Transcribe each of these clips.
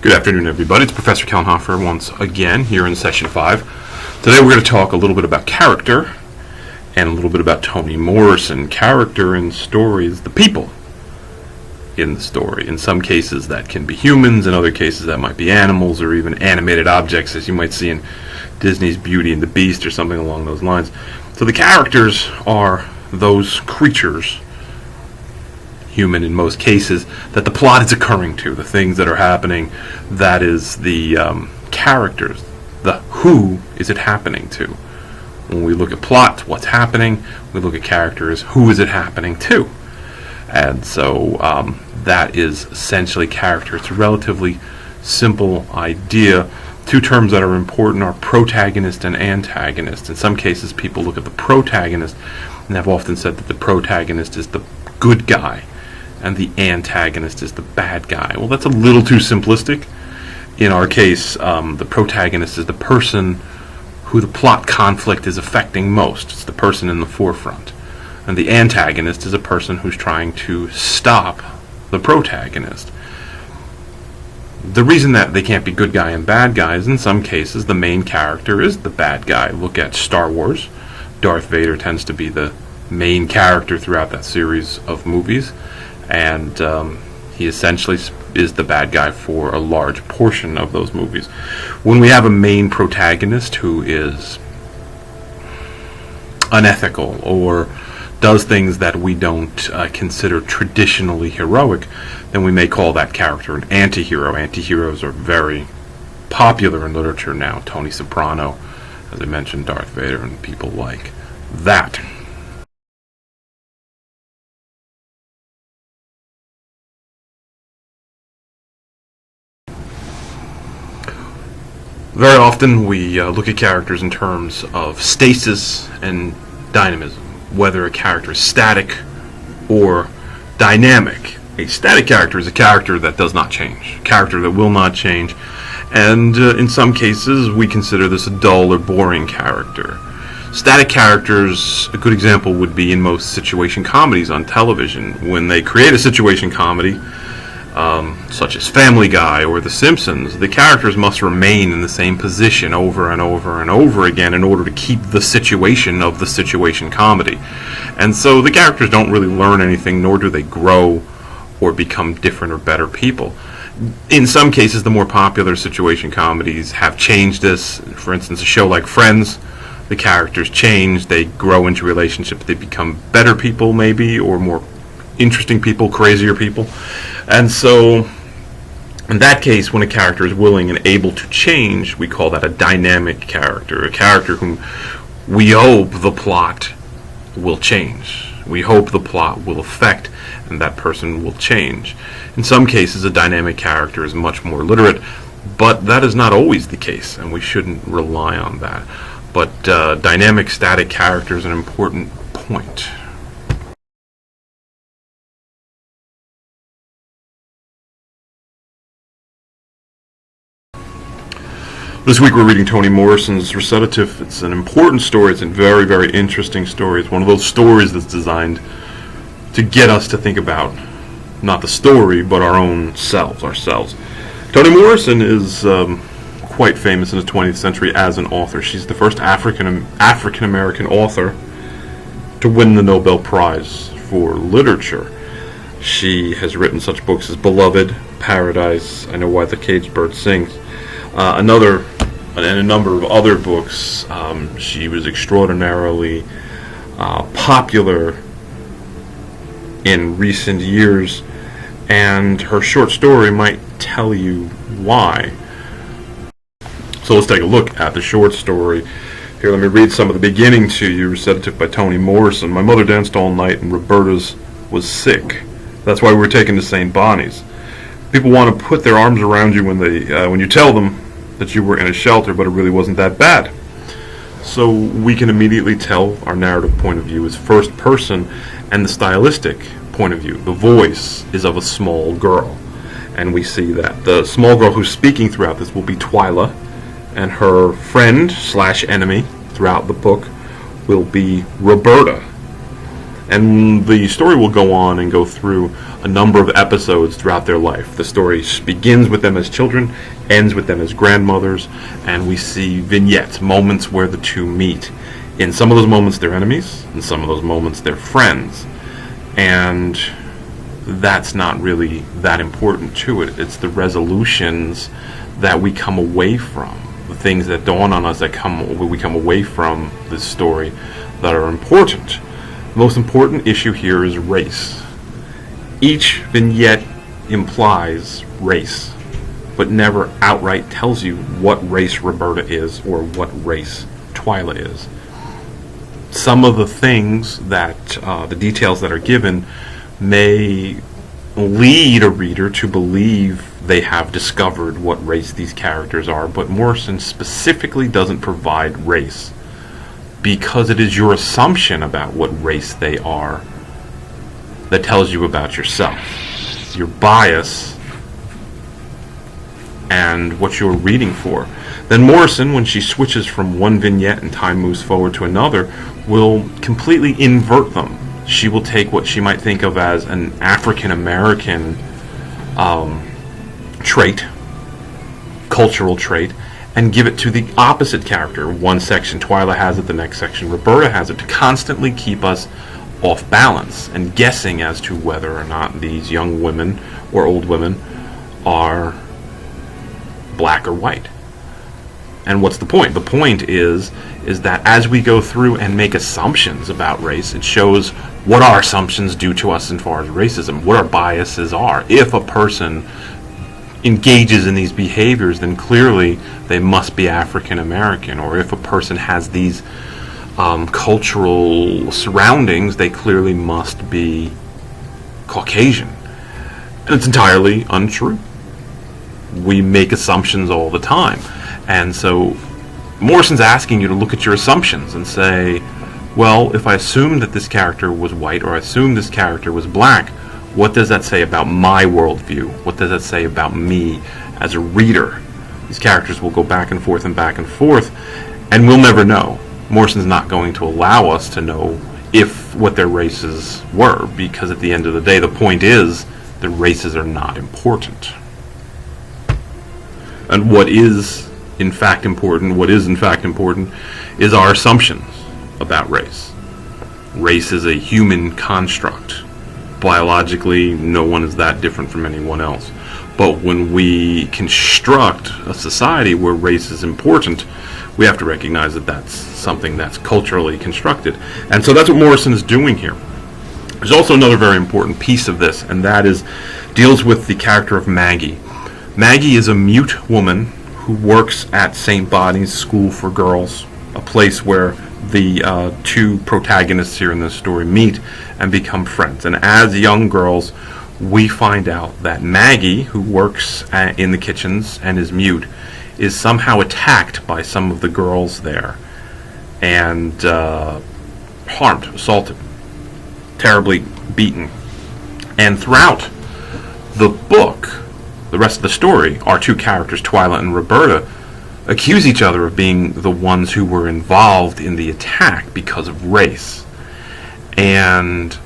Good afternoon, everybody. It's Professor Kellenhofer once again here in Session 5. Today we're going to talk a little bit about character and a little bit about Toni Morrison. Character in stories, the people in the story. In some cases that can be humans, in other cases that might be animals or even animated objects, as you might see in Disney's Beauty and the Beast or something along those lines. So the characters are those creatures, human in most cases, that the plot is occurring to, the things that are happening. That is the characters, the who is it happening to. When we look at plot, what's happening, we look at characters, who is it happening to. And so that is essentially character. It's a relatively simple idea. Two terms that are important are protagonist and antagonist. In some cases people look at the protagonist and have often said that the protagonist is the good guy and the antagonist is the bad guy. Well, that's a little too simplistic. In our case, the protagonist is the person who the plot conflict is affecting most. It's the person in the forefront. And the antagonist is a person who's trying to stop the protagonist. The reason that they can't be good guy and bad guy is in some cases the main character is the bad guy. Look at Star Wars. Darth Vader tends to be the main character throughout that series of movies. And he essentially is the bad guy for a large portion of those movies. When we have a main protagonist who is unethical or does things that we don't consider traditionally heroic, then we may call that character an anti-hero. Anti-heroes are very popular in literature now. Tony Soprano, as I mentioned, Darth Vader, and people like that. Very often we look at characters in terms of stasis and dynamism, whether a character is static or dynamic. A static character is a character that does not change, a character that will not change, and in some cases we consider this a dull or boring character. Static characters, a good example would be in most situation comedies on television. When they create a situation comedy, such as Family Guy or The Simpsons, the characters must remain in the same position over and over and over again in order to keep the situation of the situation comedy. And so the characters don't really learn anything, nor do they grow or become different or better people. In some cases, the more popular situation comedies have changed this. For instance, a show like Friends, the characters change, they grow into relationships, they become better people maybe, or more interesting people, crazier people. And so in that case, when a character is willing and able to change, we call that a dynamic character, a character whom we hope the plot will change. We hope the plot will affect and that person will change. In some cases, a dynamic character is much more literate, but that is not always the case, and we shouldn't rely on that. But dynamic, static character is an important point. This week we're reading Toni Morrison's Recitative. It's an important story. It's a very, very interesting story. It's one of those stories that's designed to get us to think about not the story, but our own selves, ourselves. Toni Morrison is quite famous in the 20th century as an author. She's the first African-American author to win the Nobel Prize for Literature. She has written such books as Beloved, Paradise, I Know Why the Caged Bird Sings, and a number of other books. She was extraordinarily popular in recent years, and her short story might tell you why. So let's take a look at the short story. Here, let me read some of the beginning to you. Recitative by Toni Morrison. My mother danced all night, and Roberta's was sick. That's why we were taken to St. Bonnie's. People want to put their arms around you when you tell them that you were in a shelter, but it really wasn't that bad. So we can immediately tell our narrative point of view is first person, and the stylistic point of view, the voice, is of a small girl. And we see that the small girl who's speaking throughout this will be Twyla, and her friend / enemy throughout the book will be Roberta. And the story will go on and go through a number of episodes throughout their life. The story begins with them as children, ends with them as grandmothers, and we see vignettes, moments where the two meet. In some of those moments they're enemies, in some of those moments they're friends. And that's not really that important to it. It's the resolutions that we come away from, the things that dawn on us that we come away from this story that are important. The most important issue here is race. Each vignette implies race, but never outright tells you what race Roberta is or what race Twyla is. Some of the things that, the details that are given may lead a reader to believe they have discovered what race these characters are, but Morrison specifically doesn't provide race, because it is your assumption about what race they are that tells you about yourself. Your bias and what you're reading for. Then Morrison, when she switches from one vignette and time moves forward to another, will completely invert them. She will take what she might think of as an African American trait, cultural trait, and give it to the opposite character. One section Twyla has it, the next section Roberta has it, to constantly keep us off balance and guessing as to whether or not these young women or old women are black or white. And what's the point? The point is that as we go through and make assumptions about race, it shows what our assumptions do to us as far as racism, what our biases are. If a person engages in these behaviors, then clearly they must be African American. Or if a person has these cultural surroundings, they clearly must be Caucasian. And it's entirely untrue. We make assumptions all the time. And so Morrison's asking you to look at your assumptions and say, well, if I assumed that this character was white, or I assumed this character was black, what does that say about my worldview? What does that say about me as a reader? These characters will go back and forth, and we'll never know. Morrison's not going to allow us to know if what their races were, because at the end of the day, the point is the races are not important. And what is in fact important is our assumptions about race. Race is a human construct. Biologically, no one is that different from anyone else. But when we construct a society where race is important, we have to recognize that that's something that's culturally constructed. And so that's what Morrison is doing here. There's also another very important piece of this, and that deals with the character of Maggie. Maggie is a mute woman who works at St. Bonnie's School for Girls, a place where the two protagonists here in this story meet and become friends. And as young girls, we find out that Maggie, who works in the kitchens and is mute, is somehow attacked by some of the girls there and harmed, assaulted, terribly beaten. And throughout the book, the rest of the story, our two characters, Twyla and Roberta, accuse each other of being the ones who were involved in the attack because of race. And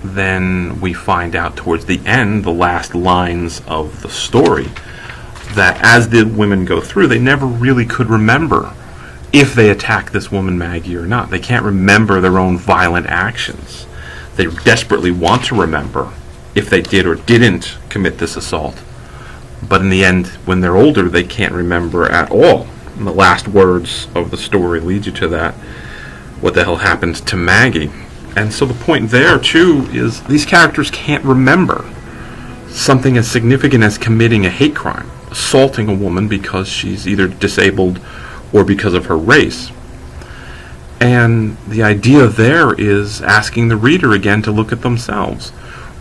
then we find out towards the end, the last lines of the story, that as the women go through, they never really could remember if they attacked this woman Maggie or not. They can't remember their own violent actions. They desperately want to remember if they did or didn't commit this assault. But in the end, when they're older, they can't remember at all. And the last words of the story lead you to that. What the hell happened to Maggie? And so the point there, too, is these characters can't remember something as significant as committing a hate crime, assaulting a woman because she's either disabled or because of her race. And the idea there is asking the reader again to look at themselves.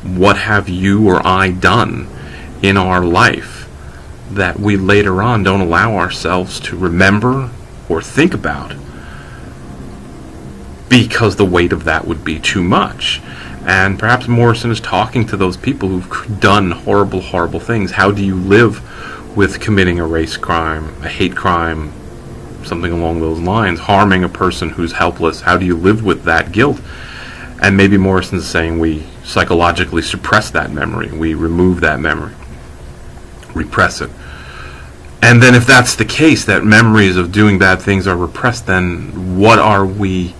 What have you or I done in our life that we later on don't allow ourselves to remember or think about, because the weight of that would be too much? And perhaps Morrison is talking to those people who've done horrible, horrible things. How do you live with committing a race crime, a hate crime, something along those lines, harming a person who's helpless? How do you live with that guilt? And maybe Morrison's saying we psychologically suppress that memory. We remove that memory, repress it. And then if that's the case, that memories of doing bad things are repressed, then what are we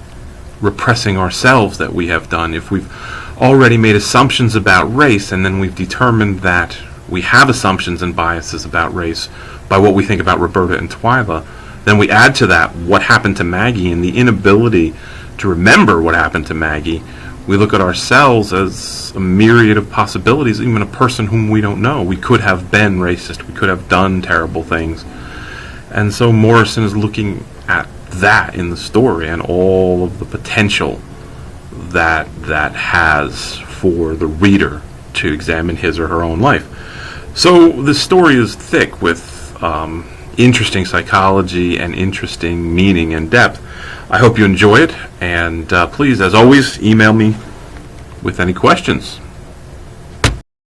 repressing ourselves that we have done? If we've already made assumptions about race, and then we've determined that we have assumptions and biases about race by what we think about Roberta and Twyla, then we add to that what happened to Maggie and the inability to remember what happened to Maggie. We look at ourselves as a myriad of possibilities, even a person whom we don't know. We could have been racist. We could have done terrible things. And so Morrison is looking at that in the story and all of the potential that has for the reader to examine his or her own life. So the story is thick with interesting psychology and interesting meaning and depth. I hope you enjoy it, and please, as always, email me with any questions.